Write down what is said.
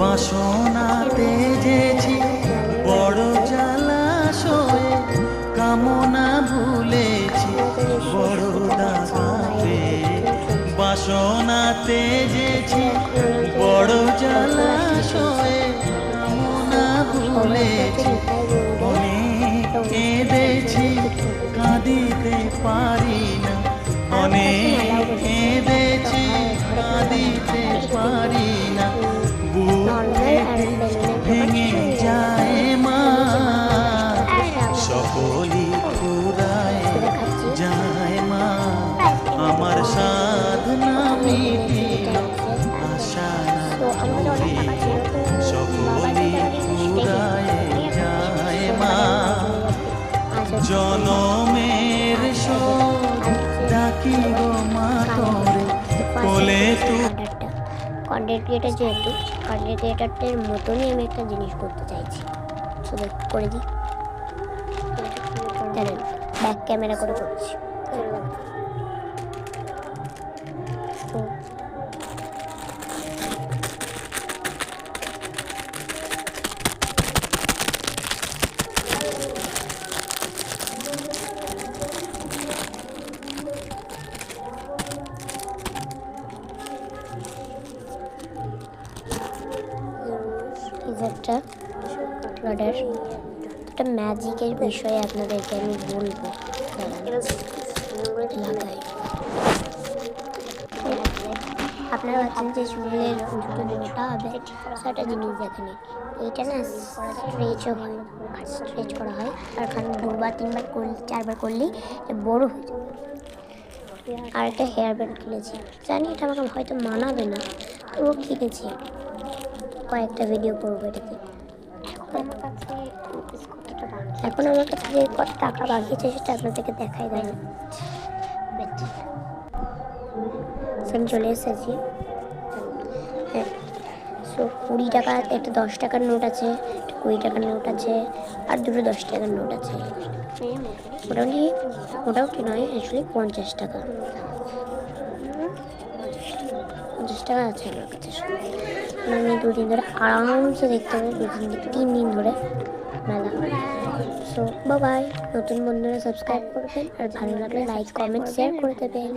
বাসনা তেজেছি বড় জলাশয়ে, কামনা ভুলেছি বড় দাগা পেয়ে। বাসনা তেজেছি বড় জলাশয়ে, কামনা ভুলেছি অনেক কেঁদেছি, কাঁদিতে পারি না। অনেক কেঁদেছি, কাঁদিতে পারি না। বুক ভেঙে যায় মা, সকলই ফুরায় যায় মা। আমার সাধনা মিটিল, আশা না ফুরিল, সকলই ফুরায় যায় মা। জনমের শোধ ডাকি গো মা তোরে, কোলে তু। কন্টেন্ট ক্রিয়েটার যেহেতু কন্টেন্ট ক্রিয়েটারদের মতনই আমি একটা জিনিস করতে চাইছি, শুধু করে দিই। জানেন, ব্যাক ক্যামেরা করে করছি। একটা রডের একটা ম্যাজিকের বিষয়ে আপনাদেরকে আমি বলবো। লাগাই আপনারা ভাবছেন যে চুলের দুটো মোটা হবে, সেটা জিনিস দেখেনি। এইটা না স্ট্রেচও হয়, স্ট্রেচ করা হয়। আর খালি 2বার 3বার করলে 4বার করলেই বড় হয়ে যাবে। আর একটা হেয়ার ব্যান্ড কিনেছি, জানি এটা আমাকে হয়তো মানাবে না, তবুও কিনেছি। কয়েকটা ভিডিও করবো এটাতে। এখন আমার কাছে যে কত টাকা বাকিয়েছে সেটা আপনাদেরকে দেখাই দেয়। আমি চলে এসেছি। হ্যাঁ, সো 20 টাকা, একটা 10 টাকার নোট আছে, একটা 20 টাকার নোট আছে, আর দুটো 10 টাকার নোট আছে। মোটামুটি নয়, অ্যাকচুয়ালি 50 টাকা। 50 টাকা আছে আমার কাছে। আমি 2 দিন ধরে আরামসে দেখতে পাবো, 3 দিন ধরে মেলা। So bye. নতুন বন্ধুরা সাবস্ক্রাইব করবেন, আর ভালো লাগলে লাইক কমেন্ট শেয়ার করে দেবেন।